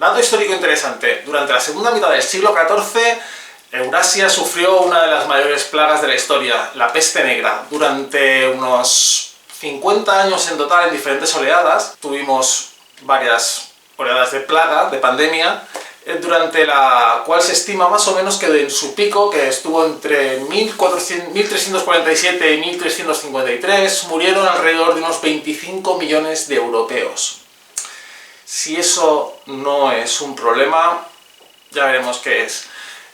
Dato histórico interesante. Durante la segunda mitad del siglo XIV, Eurasia sufrió una de las mayores plagas de la historia, la peste negra. Durante unos 50 años en total, en diferentes oleadas, tuvimos varias oleadas de plaga, de pandemia, durante la cual se estima más o menos que en su pico, que estuvo entre 1347 y 1353, murieron alrededor de unos 25 millones de europeos. Si eso no es un problema, ya veremos qué es.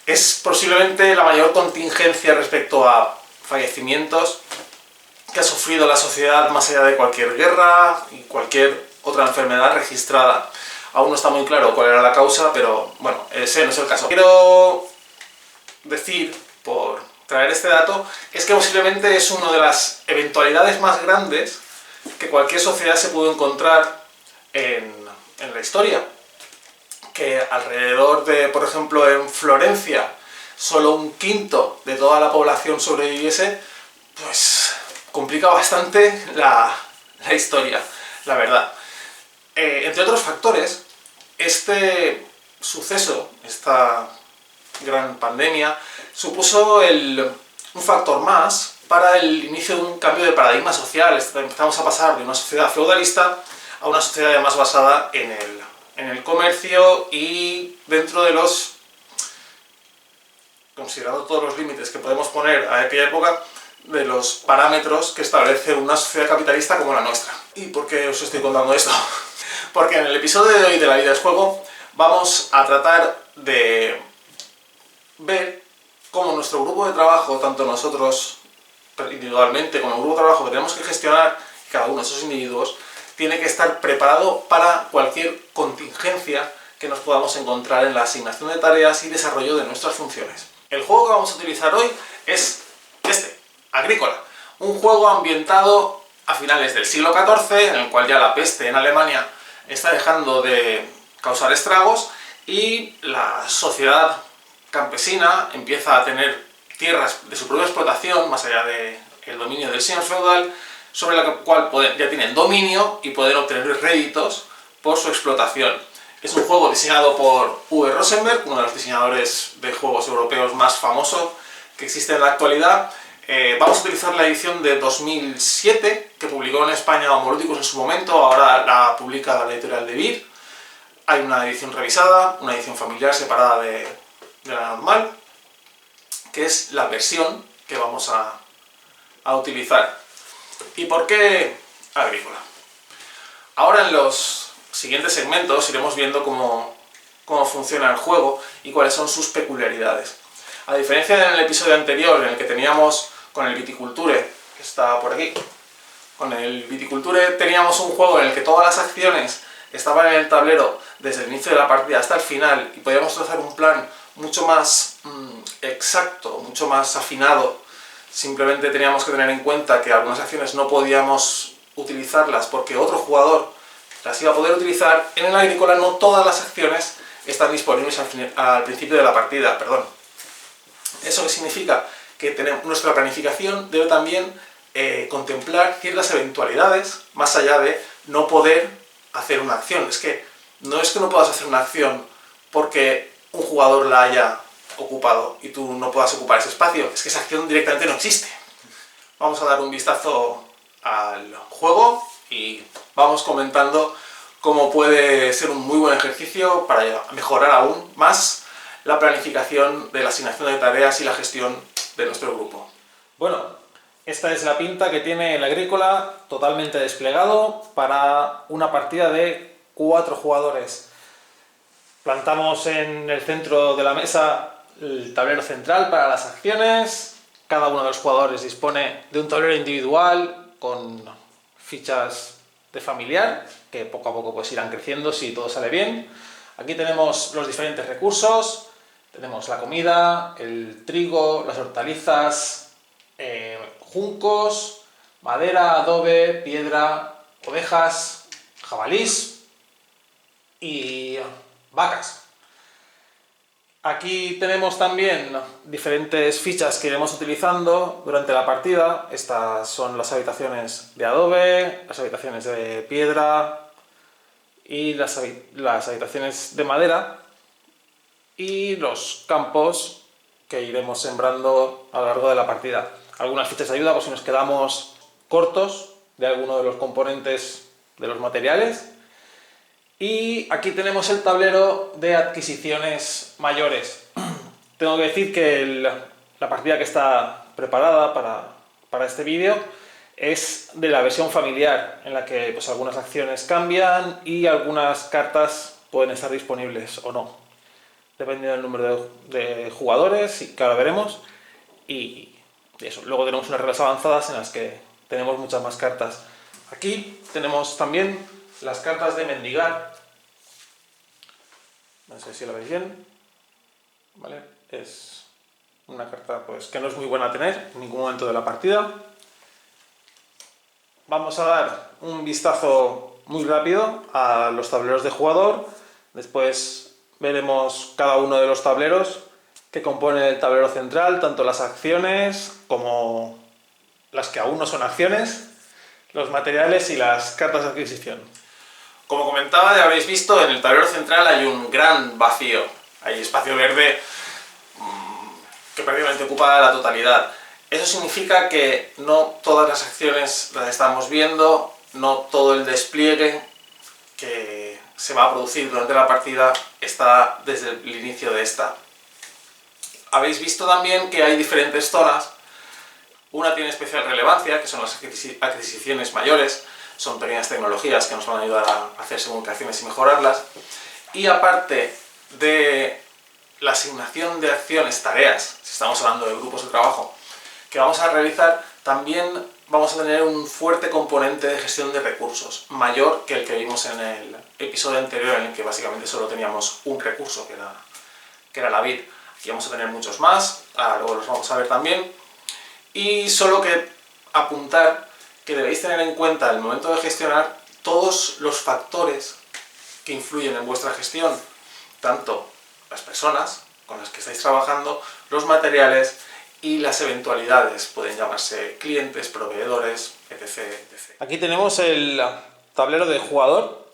Es posiblemente la mayor contingencia respecto a fallecimientos que ha sufrido la sociedad más allá de cualquier guerra y cualquier otra enfermedad registrada. Aún no está muy claro cuál era la causa, pero bueno, ese no es el caso. Quiero decir, por traer este dato, es que posiblemente es una de las eventualidades más grandes que cualquier sociedad se pudo encontrar en la historia. Que alrededor de, por ejemplo, en Florencia, solo un quinto de toda la población sobreviviese, pues complica bastante la historia, la verdad. Entre otros factores, este suceso, esta gran pandemia, supuso un factor más para el inicio de un cambio de paradigma social. Empezamos a pasar de una sociedad feudalista a una sociedad más basada en el comercio y dentro de considerando todos los límites que podemos poner a aquella época, de los parámetros que establece una sociedad capitalista como la nuestra. ¿Y por qué os estoy contando esto? Porque en el episodio de hoy de La vida es juego vamos a tratar de ver cómo nuestro grupo de trabajo, tanto nosotros individualmente como el grupo de trabajo que tenemos que gestionar, cada uno de esos individuos, tiene que estar preparado para cualquier contingencia que nos podamos encontrar en la asignación de tareas y desarrollo de nuestras funciones. El juego que vamos a utilizar hoy es Agrícola, un juego ambientado a finales del siglo XIV, en el cual ya la peste en Alemania está dejando de causar estragos y la sociedad campesina empieza a tener tierras de su propia explotación, más allá del dominio del señor feudal, sobre la cual ya tienen dominio y pueden obtener réditos por su explotación. Es un juego diseñado por Uwe Rosenberg, uno de los diseñadores de juegos europeos más famosos que existe en la actualidad. Vamos a utilizar la edición de 2007, que publicó en España Homolóticos en su momento, ahora la publica la editorial de Vir. Hay una edición revisada, una edición familiar separada de la normal, que es la versión que vamos a utilizar. ¿Y por qué Agrícola? Ahora en los siguientes segmentos iremos viendo cómo funciona el juego y cuáles son sus peculiaridades. A diferencia del episodio anterior en el que teníamos con el Viticulture, que está por aquí, con el Viticulture teníamos un juego en el que todas las acciones estaban en el tablero desde el inicio de la partida hasta el final y podíamos trazar un plan mucho más exacto, mucho más afinado. Simplemente teníamos que tener en cuenta que algunas acciones no podíamos utilizarlas porque otro jugador las iba a poder utilizar. En el Agrícola no todas las acciones están disponibles al principio de la partida, perdón. ¿Eso qué significa? Que nuestra planificación debe también contemplar ciertas eventualidades, más allá de no poder hacer una acción. No es que no puedas hacer una acción porque un jugador la haya ocupado y tú no puedas ocupar ese espacio, es que esa acción directamente no existe. Vamos a dar un vistazo al juego y vamos comentando cómo puede ser un muy buen ejercicio para mejorar aún más la planificación de la asignación de tareas y la gestión de nuestro grupo. Bueno, esta es la pinta que tiene el Agrícola totalmente desplegado para una partida de 4 jugadores. Plantamos en el centro de la mesa el tablero central para las acciones. Cada uno de los jugadores dispone de un tablero individual con fichas de familiar, que poco a poco pues irán creciendo si todo sale bien. Aquí tenemos los diferentes recursos. Tenemos la comida, el trigo, las hortalizas, juncos, madera, adobe, piedra, ovejas, jabalís y vacas. Aquí tenemos también diferentes fichas que iremos utilizando durante la partida. Estas son las habitaciones de adobe, las habitaciones de piedra y las habitaciones de madera y los campos que iremos sembrando a lo largo de la partida. Algunas fichas de ayuda por si nos quedamos cortos de alguno de los componentes de los materiales. Y aquí tenemos el tablero de adquisiciones mayores. Tengo que decir que la partida que está preparada para este vídeo es de la versión familiar, en la que pues, algunas acciones cambian y algunas cartas pueden estar disponibles o no, dependiendo del número de jugadores, que ahora veremos, y eso. Luego tenemos unas reglas avanzadas en las que tenemos muchas más cartas. Aquí tenemos también las cartas de mendigar. No sé si lo veis bien. ¿Vale? Es una carta pues, que no es muy buena a tener en ningún momento de la partida. Vamos a dar un vistazo muy rápido a los tableros de jugador. Después veremos cada uno de los tableros que componen el tablero central, tanto las acciones como las que aún no son acciones, los materiales y las cartas de adquisición. Como comentaba, ya habréis visto, en el tablero central hay un gran vacío. Hay espacio verde que prácticamente ocupa la totalidad. Eso significa que no todas las acciones las estamos viendo, no todo el despliegue que se va a producir durante la partida está desde el inicio de esta. Habéis visto también que hay diferentes zonas. Una tiene especial relevancia, que son las adquisiciones mayores, son pequeñas tecnologías que nos van a ayudar a hacer según qué acciones y mejorarlas. Y aparte de la asignación de acciones, tareas, si estamos hablando de grupos de trabajo, que vamos a realizar, también vamos a tener un fuerte componente de gestión de recursos, mayor que el que vimos en el episodio anterior, en el que básicamente solo teníamos un recurso, que era la vid. Aquí vamos a tener muchos más, luego los vamos a ver también. Y solo que apuntar que debéis tener en cuenta al momento de gestionar todos los factores que influyen en vuestra gestión, tanto las personas con las que estáis trabajando, los materiales y las eventualidades, pueden llamarse clientes, proveedores, etc, etc. Aquí tenemos el tablero de jugador,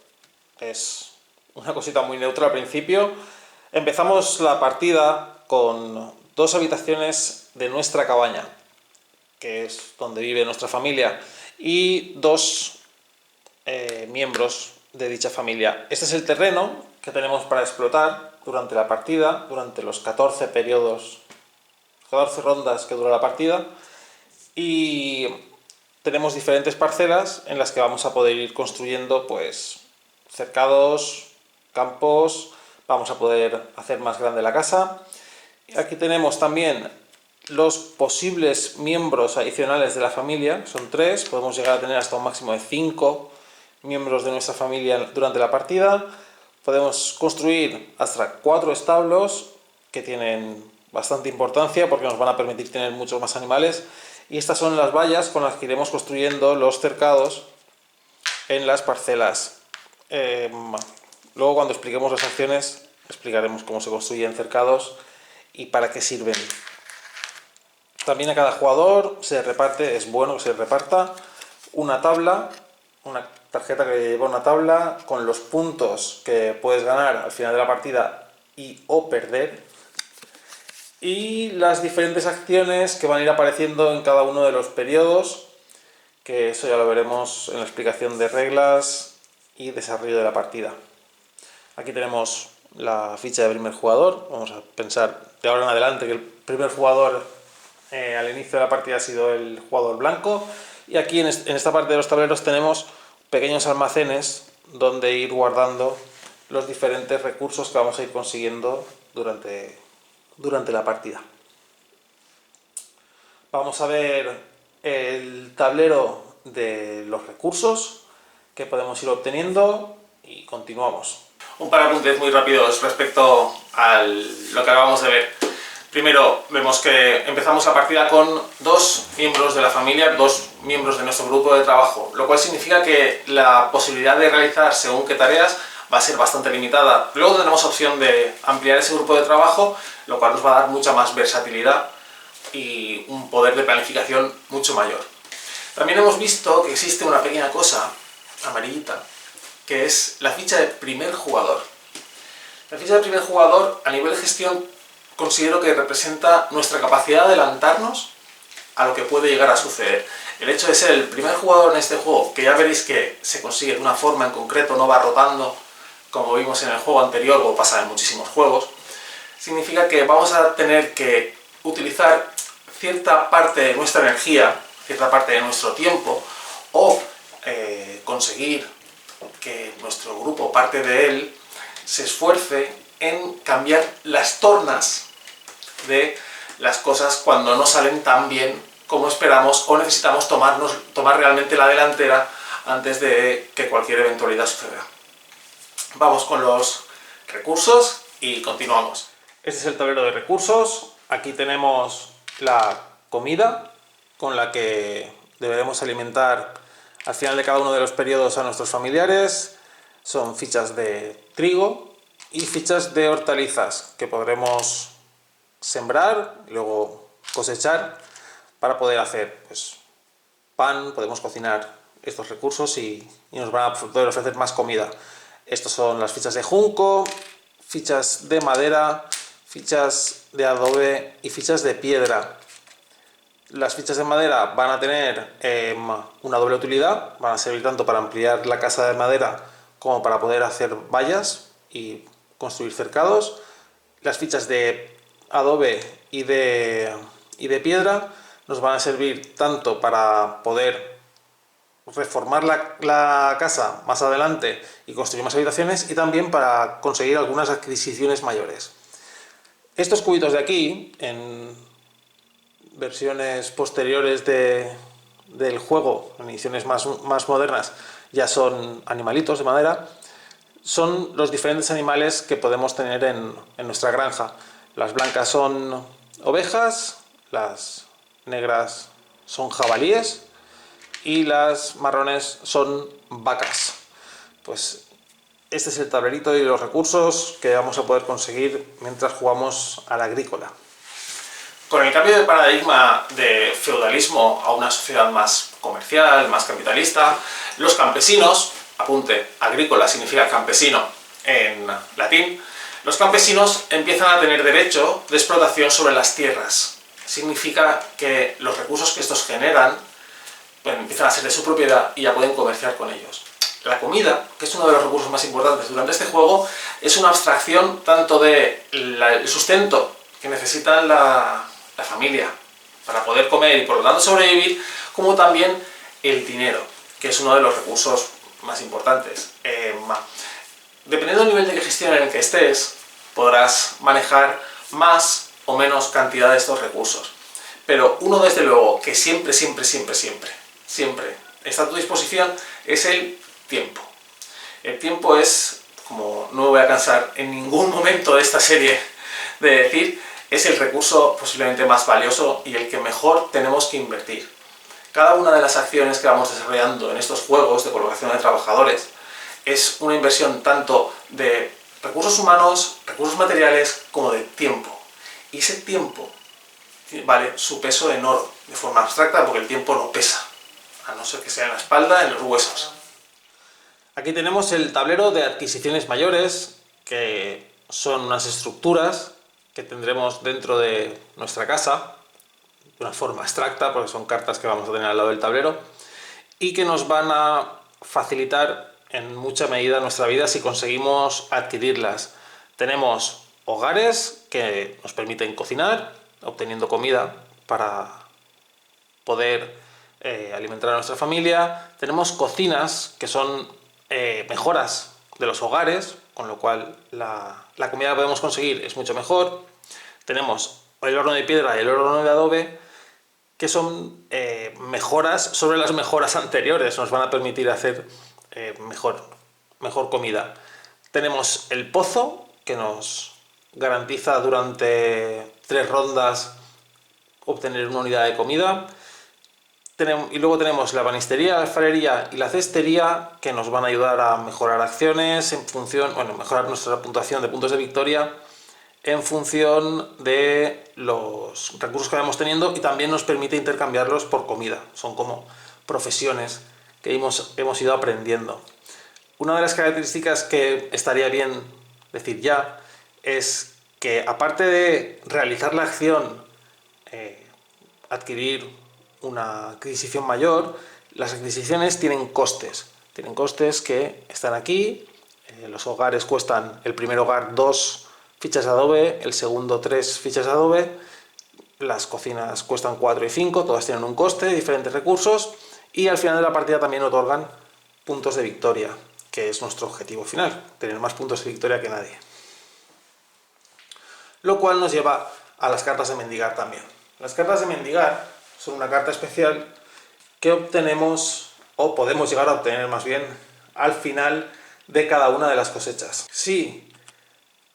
es una cosita muy neutra al principio. Empezamos la partida con dos habitaciones de nuestra cabaña, que es donde vive nuestra familia, y dos miembros de dicha familia. Este es el terreno que tenemos para explotar durante la partida, durante los 14 rondas que dura la partida, y tenemos diferentes parcelas en las que vamos a poder ir construyendo pues cercados, campos, vamos a poder hacer más grande la casa. Aquí tenemos también los posibles miembros adicionales de la familia, son 3, podemos llegar a tener hasta un máximo de 5 miembros de nuestra familia durante la partida. Podemos construir hasta 4 establos que tienen bastante importancia porque nos van a permitir tener muchos más animales, y estas son las vallas con las que iremos construyendo los cercados en las parcelas. Luego, cuando expliquemos las acciones, explicaremos cómo se construyen cercados y para qué sirven. También a cada jugador se reparte, es bueno que se reparta una tabla, una tarjeta que lleva una tabla con los puntos que puedes ganar al final de la partida o perder, y las diferentes acciones que van a ir apareciendo en cada uno de los periodos, que eso ya lo veremos en la explicación de reglas y desarrollo de la partida. Aquí tenemos la ficha de primer jugador. Vamos a pensar de ahora en adelante que el primer jugador al inicio de la partida ha sido el jugador blanco, y aquí en esta parte de los tableros tenemos pequeños almacenes donde ir guardando los diferentes recursos que vamos a ir consiguiendo durante la partida. Vamos a ver el tablero de los recursos que podemos ir obteniendo y continuamos. Un par de apuntes muy rápidos respecto a lo que acabamos de ver. Primero, vemos que empezamos la partida con 2 miembros de la familia, 2 miembros de nuestro grupo de trabajo, lo cual significa que la posibilidad de realizar según qué tareas va a ser bastante limitada. Luego tenemos opción de ampliar ese grupo de trabajo, lo cual nos va a dar mucha más versatilidad y un poder de planificación mucho mayor. También hemos visto que existe una pequeña cosa amarillita que es la ficha de primer jugador. La ficha de primer jugador, a nivel de gestión, considero que representa nuestra capacidad de adelantarnos a lo que puede llegar a suceder. El hecho de ser el primer jugador en este juego, que ya veréis que se consigue de una forma en concreto, no va rotando como vimos en el juego anterior o pasa en muchísimos juegos, significa que vamos a tener que utilizar cierta parte de nuestra energía, cierta parte de nuestro tiempo, o conseguir que nuestro grupo, parte de él, se esfuerce en cambiar las tornas de las cosas cuando no salen tan bien como esperamos o necesitamos tomar realmente la delantera antes de que cualquier eventualidad suceda. Vamos con los recursos y continuamos. Este es el tablero de recursos. Aquí tenemos la comida con la que deberemos alimentar al final de cada uno de los periodos a nuestros familiares. Son fichas de trigo y fichas de hortalizas que podremos sembrar y luego cosechar para poder hacer pues, pan. Podemos cocinar estos recursos y nos van a poder ofrecer más comida. Estas son las fichas de junco, fichas de madera, fichas de adobe y fichas de piedra. Las fichas de madera van a tener una doble utilidad, van a servir tanto para ampliar la casa de madera como para poder hacer vallas y construir cercados. Las fichas de adobe y de piedra nos van a servir tanto para poder reformar la casa más adelante y construir más habitaciones y también para conseguir algunas adquisiciones mayores. Estos cubitos de aquí, en versiones posteriores del juego, en ediciones más modernas, ya son animalitos de madera. Son los diferentes animales que podemos tener en nuestra granja. Las blancas son ovejas, las negras son jabalíes y las marrones son vacas. Pues este es el tablerito y los recursos que vamos a poder conseguir mientras jugamos al agrícola. Con el cambio de paradigma de feudalismo a una sociedad más comercial, más capitalista, los campesinos, apunte, agrícola significa campesino en latín, los campesinos empiezan a tener derecho de explotación sobre las tierras. Significa que los recursos que estos generan empiezan a ser de su propiedad y ya pueden comerciar con ellos. La comida, que es uno de los recursos más importantes durante este juego, es una abstracción tanto del sustento que necesitan la familia para poder comer y por lo tanto sobrevivir, como también el dinero, que es uno de los recursos más importantes. Dependiendo del nivel de gestión en el que estés, podrás manejar más o menos cantidad de estos recursos. Pero uno, desde luego, que siempre está a tu disposición es el tiempo. El tiempo es, como no me voy a cansar en ningún momento de esta serie de decir, es el recurso posiblemente más valioso y el que mejor tenemos que invertir. Cada una de las acciones que vamos desarrollando en estos juegos de colocación de trabajadores es una inversión tanto de recursos humanos, recursos materiales, como de tiempo. Y ese tiempo vale su peso en oro, de forma abstracta, porque el tiempo no pesa, a no ser que sea en la espalda, en los huesos. Aquí tenemos el tablero de adquisiciones mayores, que son unas estructuras que tendremos dentro de nuestra casa, de una forma abstracta, porque son cartas que vamos a tener al lado del tablero, y que nos van a facilitar en mucha medida nuestra vida si conseguimos adquirirlas. Tenemos hogares que nos permiten cocinar, obteniendo comida para poder alimentar a nuestra familia. Tenemos cocinas que son mejoras de los hogares, con lo cual la comida que podemos conseguir es mucho mejor. Tenemos el horno de piedra y el horno de adobe, que son mejoras sobre las mejoras anteriores, nos van a permitir hacer mejor comida. Tenemos el pozo, que nos garantiza durante 3 rondas obtener una unidad de comida. Y luego tenemos la banistería, la alfarería y la cestería, que nos van a ayudar a mejorar acciones en función, mejorar nuestra puntuación de puntos de victoria en función de los recursos que vamos teniendo, y también nos permite intercambiarlos por comida. Son como profesiones que hemos ido aprendiendo. Una de las características que estaría bien decir ya es que, aparte de realizar la acción, adquirir una adquisición mayor, las adquisiciones tienen costes. Tienen costes que están aquí. Los hogares cuestan, el primer hogar 2 fichas de adobe, el segundo 3 fichas de adobe, las cocinas cuestan 4 y 5, todas tienen un coste, diferentes recursos, y al final de la partida también otorgan puntos de victoria, que es nuestro objetivo final, tener más puntos de victoria que nadie. Lo cual nos lleva a las cartas de mendigar también. Las cartas de mendigar son una carta especial que obtenemos, o podemos llegar a obtener más bien, al final de cada una de las cosechas. Si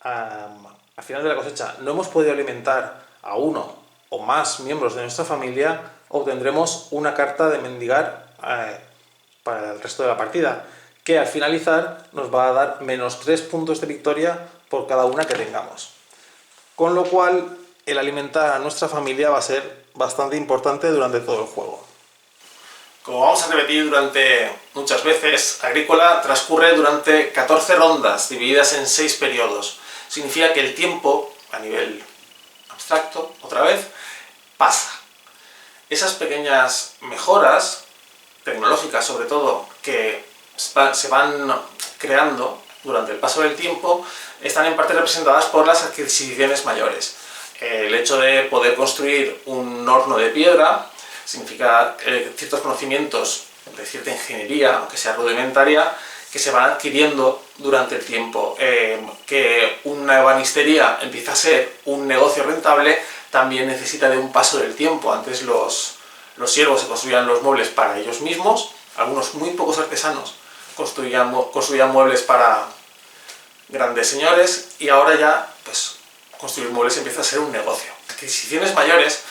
al final de la cosecha no hemos podido alimentar a uno o más miembros de nuestra familia, obtendremos una carta de mendigar para el resto de la partida, que al finalizar nos va a dar menos 3 puntos de victoria por cada una que tengamos. Con lo cual, el alimentar a nuestra familia va a ser bastante importante durante todo el juego. Como vamos a repetir durante muchas veces, Agrícola transcurre durante 14 rondas, divididas en 6 periodos. Significa que el tiempo, a nivel abstracto, otra vez, pasa. Esas pequeñas mejoras, tecnológicas sobre todo, que se van creando durante el paso del tiempo, están en parte representadas por las adquisiciones mayores. El hecho de poder construir un horno de piedra significa ciertos conocimientos de cierta ingeniería, aunque sea rudimentaria, que se van adquiriendo durante el tiempo. Que una ebanistería empieza a ser un negocio rentable también necesita de un paso del tiempo. Antes los siervos se construían los muebles para ellos mismos, algunos muy pocos artesanos construían muebles para grandes señores, y ahora ya pues construir muebles empieza a ser un negocio. Adquisiciones mayores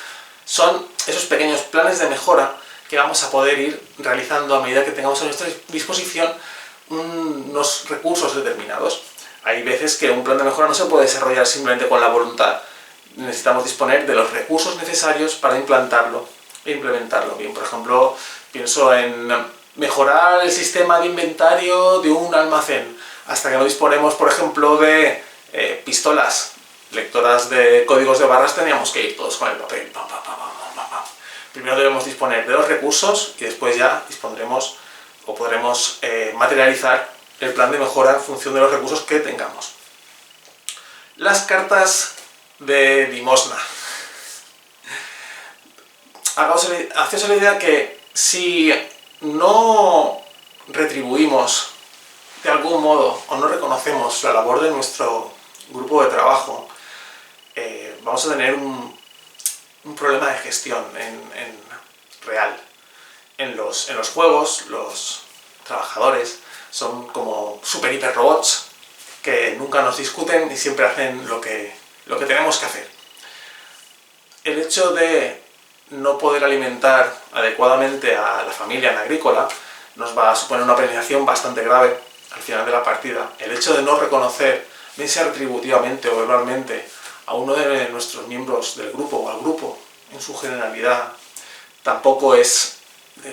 son esos pequeños planes de mejora que vamos a poder ir realizando a medida que tengamos a nuestra disposición unos recursos determinados. Hay veces que un plan de mejora no se puede desarrollar simplemente con la voluntad. Necesitamos disponer de los recursos necesarios para implantarlo e implementarlo. Bien, por ejemplo, pienso en mejorar el sistema de inventario de un almacén. Hasta que no disponemos, por ejemplo, de pistolas lectoras de códigos de barras, teníamos que ir todos con el papel. Primero debemos disponer de los recursos y después ya dispondremos o podremos materializar el plan de mejora en función de los recursos que tengamos. Las cartas de limosna. Haceos la idea que si no retribuimos de algún modo o no reconocemos la labor de nuestro grupo de trabajo, vamos a tener un problema de gestión real. En los juegos, los trabajadores son como super hiper robots que nunca nos discuten y siempre hacen lo que tenemos que hacer. El hecho de no poder alimentar adecuadamente a la familia en Agrícola nos va a suponer una penalización bastante grave al final de la partida. El hecho de no reconocer, bien sea retributivamente o verbalmente, a uno de nuestros miembros del grupo o al grupo en su generalidad, tampoco es,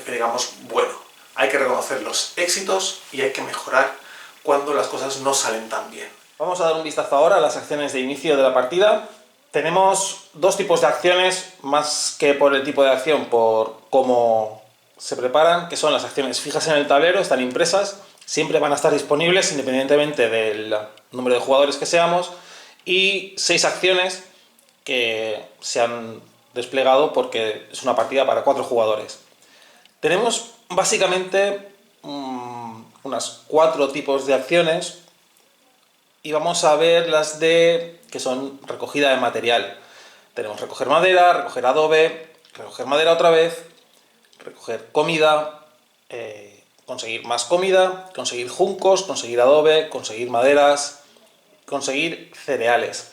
digamos, bueno. Hay que reconocer los éxitos y hay que mejorar cuando las cosas no salen tan bien. Vamos a dar un vistazo ahora a las acciones de inicio de la partida. Tenemos dos tipos de acciones, más que por el tipo de acción, por cómo se preparan, que son las acciones fijas en el tablero, están impresas, siempre van a estar disponibles independientemente del número de jugadores que seamos, y 6 acciones que se han desplegado porque es una partida para 4 jugadores. Tenemos básicamente unos 4 tipos de acciones y vamos a ver las que son recogida de material. Tenemos recoger madera, recoger adobe, recoger madera otra vez, recoger comida, conseguir más comida, conseguir juncos, conseguir adobe, conseguir maderas, conseguir cereales.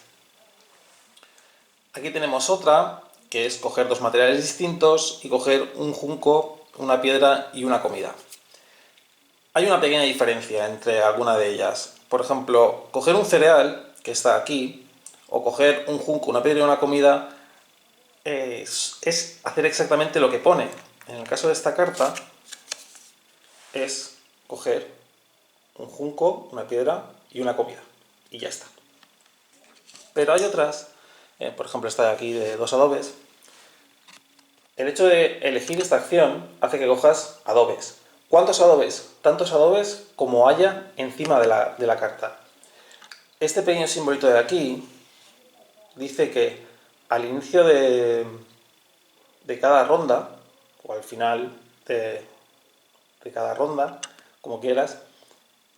Aquí tenemos otra, que es coger 2 materiales distintos y coger un junco, una piedra y una comida. Hay una pequeña diferencia entre alguna de ellas. Por ejemplo, coger un cereal, que está aquí, o coger un junco, una piedra y una comida, es hacer exactamente lo que pone. En el caso de esta carta, es coger un junco, una piedra y una comida. Y ya está. Pero hay otras, por ejemplo esta de aquí de 2 adobes. El hecho de elegir esta acción hace que cojas adobes. ¿Cuántos adobes? Tantos adobes como haya encima de la carta. Este pequeño simbolito de aquí dice que al inicio de cada ronda, o al final de cada ronda, como quieras,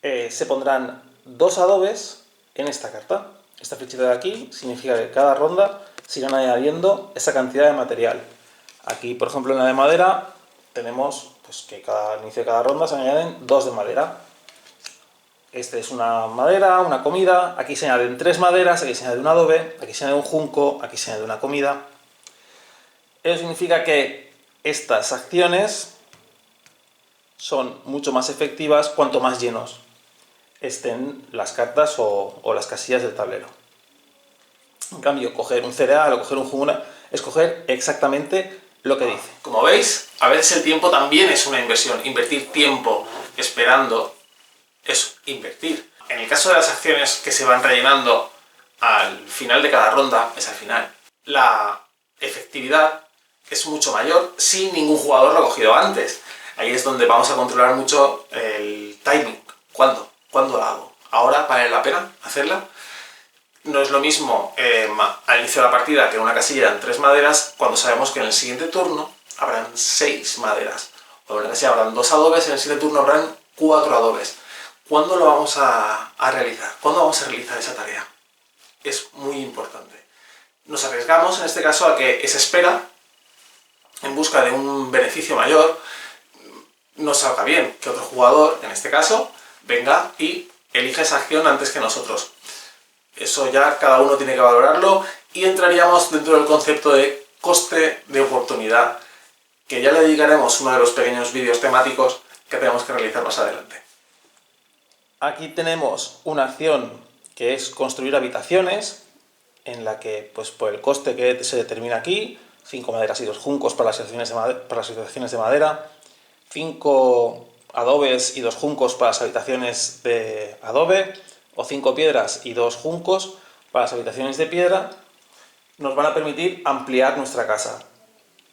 se pondrán 2 adobes en esta carta. Esta flechita de aquí significa que cada ronda se irán añadiendo esa cantidad de material. Aquí, por ejemplo, en la de madera, tenemos pues, que al inicio de cada ronda se añaden 2 de madera. Este es una madera, una comida, aquí se añaden 3 maderas, aquí se añade un adobe, aquí se añade un junco, aquí se añade una comida. Eso significa que estas acciones son mucho más efectivas cuanto más llenos estén las cartas o las casillas del tablero. En cambio, coger un cereal o coger un jugo es coger exactamente lo que dice. Como veis, a veces el tiempo también es una inversión. Invertir tiempo esperando es invertir. En el caso de las acciones que se van rellenando al final de cada ronda, es al final, la efectividad es mucho mayor si ningún jugador lo ha cogido antes. Ahí es donde vamos a controlar mucho el timing. ¿Cuándo la hago? ¿Ahora vale la pena hacerla? No es lo mismo al inicio de la partida que en una casilla dan 3 maderas cuando sabemos que en el siguiente turno habrán 6 maderas. O en una casilla habrán 2 adobes, en el siguiente turno habrán 4 adobes. ¿Cuándo lo vamos a realizar? ¿Cuándo vamos a realizar esa tarea? Es muy importante. Nos arriesgamos en este caso a que esa espera en busca de un beneficio mayor no salga bien, que otro jugador, en este caso, venga y elija esa acción antes que nosotros. Eso ya cada uno tiene que valorarlo y entraríamos dentro del concepto de coste de oportunidad, que ya le dedicaremos uno de los pequeños vídeos temáticos que tenemos que realizar más adelante. Aquí tenemos una acción que es construir habitaciones, en la que, pues por el coste que se determina aquí, 5 maderas y 2 juncos para las habitaciones de madera, 5 adobes y 2 juncos para las habitaciones de adobe, o 5 piedras y 2 juncos para las habitaciones de piedra, nos van a permitir ampliar nuestra casa.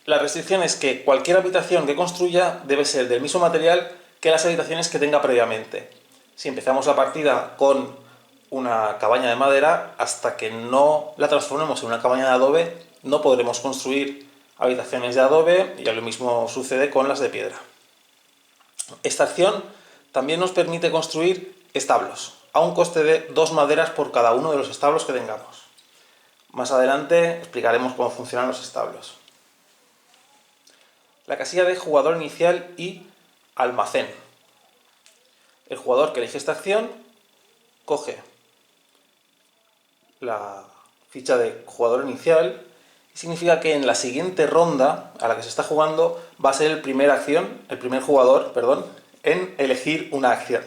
La restricción es que cualquier habitación que construya debe ser del mismo material que las habitaciones que tenga previamente. Si empezamos la partida con una cabaña de madera, hasta que no la transformemos en una cabaña de adobe, no podremos construir habitaciones de adobe, y lo mismo sucede con las de piedra. Esta acción también nos permite construir establos, a un coste de 2 maderas por cada uno de los establos que tengamos. Más adelante explicaremos cómo funcionan los establos. La casilla de jugador inicial y almacén. El jugador que elige esta acción coge la ficha de jugador inicial y significa que en la siguiente ronda a la que se está jugando va a ser el primer jugador en elegir una acción.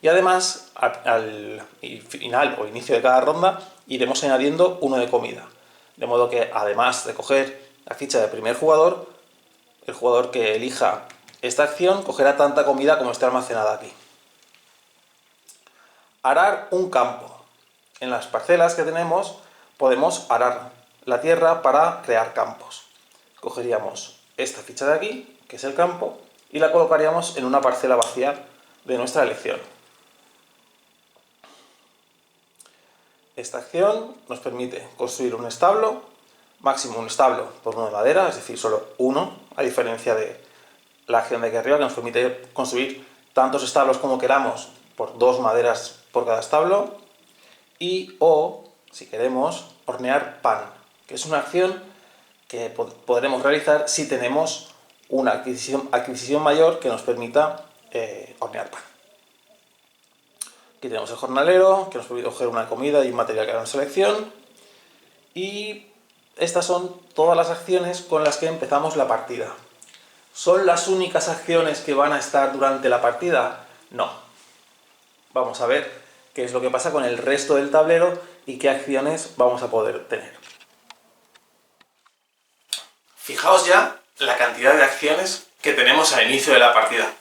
Y además, al final o inicio de cada ronda, iremos añadiendo uno de comida. De modo que, además de coger la ficha del primer jugador, el jugador que elija esta acción cogerá tanta comida como esté almacenada aquí. Arar un campo. En las parcelas que tenemos podemos arar la tierra para crear campos. Cogeríamos esta ficha de aquí, que es el campo, y la colocaríamos en una parcela vacía de nuestra elección. Esta acción nos permite construir un establo, máximo un establo por uno de madera, es decir, solo uno, a diferencia de la acción de aquí arriba, que nos permite construir tantos establos como queramos por 2 maderas por cada establo, o, si queremos, hornear pan, que es una acción que podremos realizar si tenemos una adquisición mayor que nos permita hornear pan. Aquí tenemos el jornalero, que nos permite coger una comida y un material que haga una selección. Y estas son todas las acciones con las que empezamos la partida. ¿Son las únicas acciones que van a estar durante la partida? No. Vamos a ver qué es lo que pasa con el resto del tablero y qué acciones vamos a poder tener. Fijaos ya la cantidad de acciones que tenemos al inicio de la partida.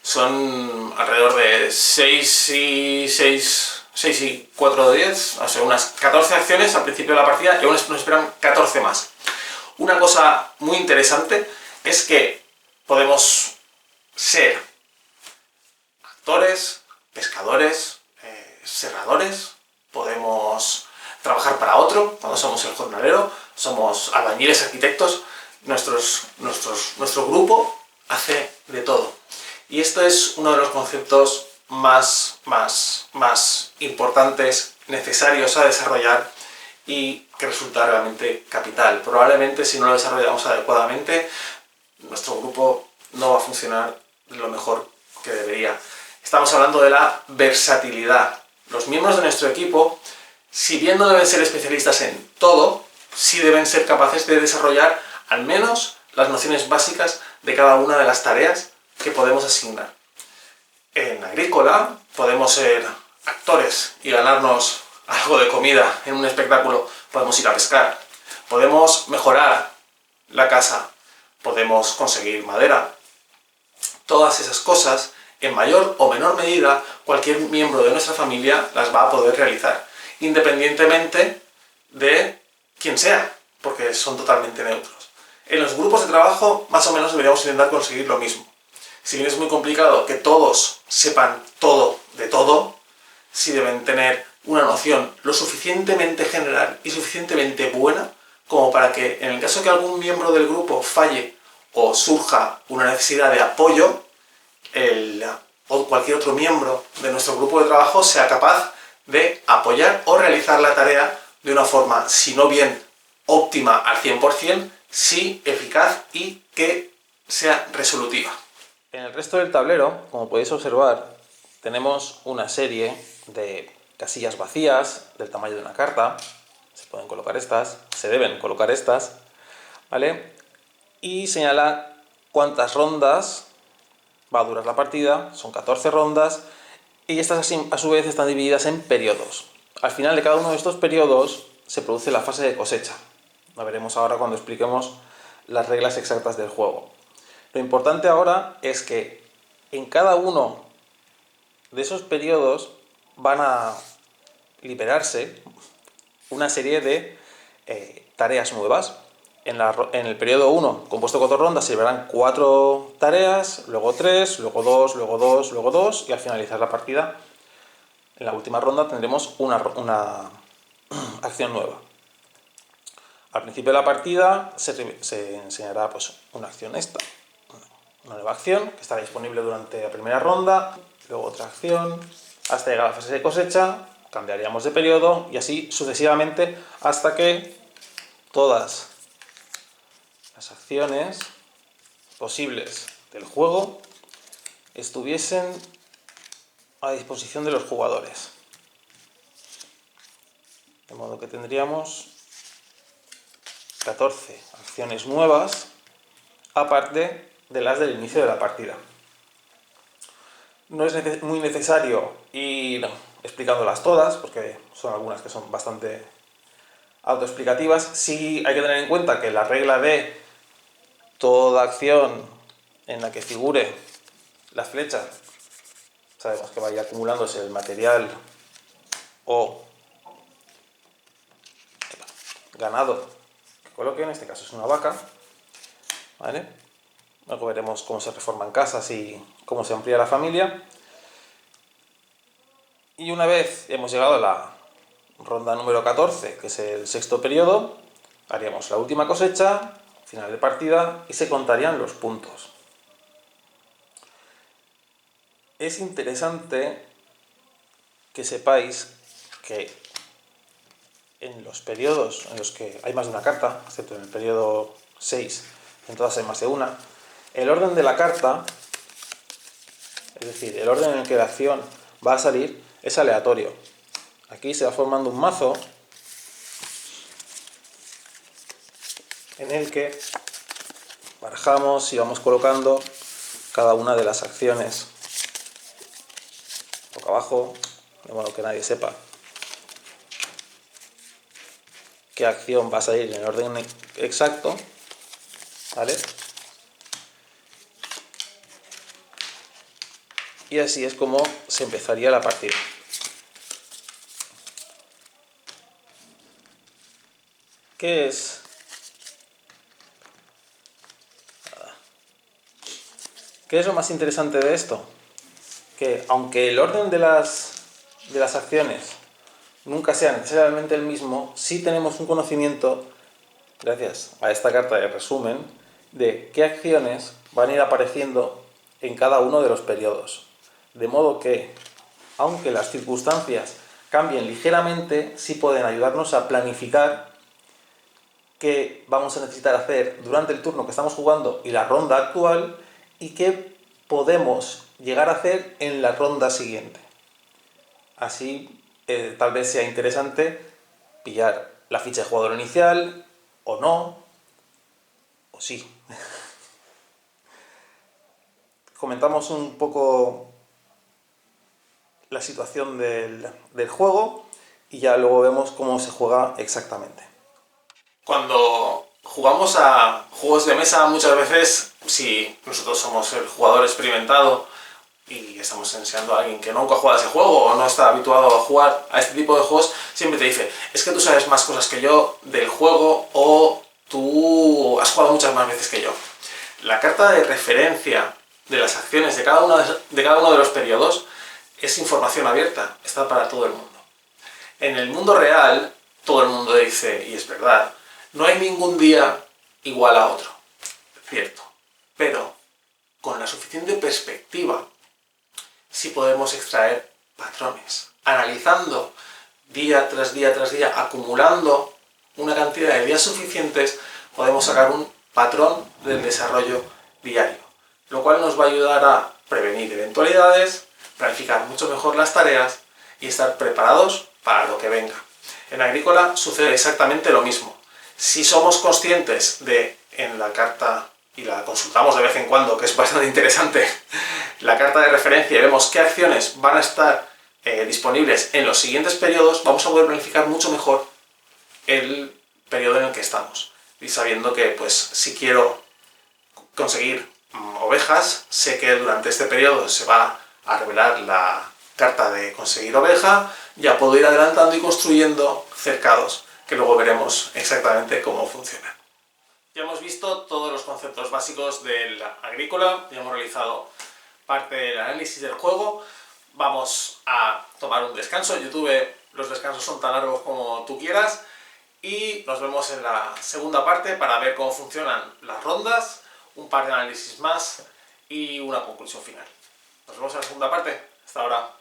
Son alrededor de 6 y 4 de 10, o sea, unas 14 acciones al principio de la partida y aún nos esperan 14 más. Una cosa muy interesante es que podemos ser actores, pescadores, serradores, podemos trabajar para otro cuando somos el jornalero, somos albañiles, arquitectos, nuestro grupo hace de todo. Y esto es uno de los conceptos más importantes, necesarios a desarrollar y que resulta realmente capital. Probablemente si no lo desarrollamos adecuadamente, nuestro grupo no va a funcionar de lo mejor que debería. Estamos hablando de la versatilidad. Los miembros de nuestro equipo, si bien no deben ser especialistas en todo, sí deben ser capaces de desarrollar al menos las nociones básicas de cada una de las tareas que podemos asignar. En agrícola podemos ser actores y ganarnos algo de comida en un espectáculo, podemos ir a pescar, podemos mejorar la casa, podemos conseguir madera. Todas esas cosas, en mayor o menor medida, cualquier miembro de nuestra familia las va a poder realizar, independientemente de quién sea, porque son totalmente neutros. En los grupos de trabajo, más o menos deberíamos intentar conseguir lo mismo. Si bien es muy complicado que todos sepan todo de todo, sí deben tener una noción lo suficientemente general y suficientemente buena como para que, en el caso que algún miembro del grupo falle o surja una necesidad de apoyo, o cualquier otro miembro de nuestro grupo de trabajo sea capaz de apoyar o realizar la tarea de una forma, si no bien óptima al 100%, sí eficaz y que sea resolutiva. En el resto del tablero, como podéis observar, tenemos una serie de casillas vacías del tamaño de una carta. Se pueden colocar estas, se deben colocar estas, ¿vale? Y señala cuántas rondas va a durar la partida, son 14 rondas, y estas a su vez están divididas en periodos. Al final de cada uno de estos periodos se produce la fase de cosecha. Lo veremos ahora cuando expliquemos las reglas exactas del juego. Lo importante ahora es que en cada uno de esos periodos van a liberarse una serie de tareas nuevas. En el periodo 1, compuesto de 4 rondas, se liberarán 4 tareas, luego 3, luego 2, luego 2, luego 2, y al finalizar la partida, en la última ronda, tendremos una acción nueva. Al principio de la partida se enseñará pues, una acción una nueva acción que estará disponible durante la primera ronda, luego otra acción, hasta llegar a la fase de cosecha, cambiaríamos de periodo y así sucesivamente hasta que todas las acciones posibles del juego estuviesen a disposición de los jugadores. De modo que tendríamos 14 acciones nuevas, aparte de las del inicio de la partida. No es muy necesario ir explicándolas todas, porque son algunas que son bastante autoexplicativas. Sí hay que tener en cuenta que la regla de toda acción en la que figure la flecha, sabemos que vaya acumulándose el material o ganado que coloque, en este caso es una vaca, ¿vale? Luego veremos cómo se reforman casas y cómo se amplía la familia. Y una vez hemos llegado a la ronda número 14, que es el sexto periodo, haríamos la última cosecha, final de partida, y se contarían los puntos. Es interesante que sepáis que en los periodos en los que hay más de una carta, excepto en el periodo 6, en todas hay más de una, el orden de la carta, es decir, el orden en el que la acción va a salir, es aleatorio. Aquí se va formando un mazo en el que barajamos y vamos colocando cada una de las acciones boca abajo, de modo que nadie sepa qué acción va a salir en el orden exacto, ¿vale? Y así es como se empezaría la partida. ¿Qué es? ¿Qué es lo más interesante de esto? Que aunque el orden de las acciones nunca sea necesariamente el mismo, sí tenemos un conocimiento, gracias a esta carta de resumen, de qué acciones van a ir apareciendo en cada uno de los periodos. De modo que, aunque las circunstancias cambien ligeramente, sí pueden ayudarnos a planificar qué vamos a necesitar hacer durante el turno que estamos jugando y la ronda actual, y qué podemos llegar a hacer en la ronda siguiente. Así, tal vez sea interesante pillar la ficha de jugador inicial, o no, o sí. Comentamos un poco la situación del juego y ya luego vemos cómo se juega exactamente. Cuando jugamos a juegos de mesa, muchas veces, si nosotros somos el jugador experimentado y estamos enseñando a alguien que nunca ha jugado a ese juego o no está habituado a jugar a este tipo de juegos, siempre te dice, es que tú sabes más cosas que yo del juego, o tú has jugado muchas más veces que yo. La carta de referencia de las acciones de cada uno de los periodos es información abierta, está para todo el mundo. En el mundo real, todo el mundo dice, y es verdad, no hay ningún día igual a otro. Cierto. Pero con la suficiente perspectiva sí podemos extraer patrones. Analizando día tras día tras día, acumulando una cantidad de días suficientes, podemos sacar un patrón del desarrollo diario, lo cual nos va a ayudar a prevenir eventualidades, planificar mucho mejor las tareas y estar preparados para lo que venga. En Agrícola sucede exactamente lo mismo. Si somos conscientes de, en la carta, y la consultamos de vez en cuando, que es bastante interesante, la carta de referencia, y vemos qué acciones van a estar disponibles en los siguientes periodos, vamos a poder planificar mucho mejor el periodo en el que estamos. Y sabiendo que, pues, si quiero conseguir ovejas, sé que durante este periodo se va a revelar la carta de conseguir oveja, ya puedo ir adelantando y construyendo cercados, que luego veremos exactamente cómo funcionan. Ya hemos visto todos los conceptos básicos del Agrícola, ya hemos realizado parte del análisis del juego. Vamos a tomar un descanso. En YouTube los descansos son tan largos como tú quieras, y nos vemos en la segunda parte para ver cómo funcionan las rondas, un par de análisis más y una conclusión final. Nos vemos en la segunda parte. Hasta ahora.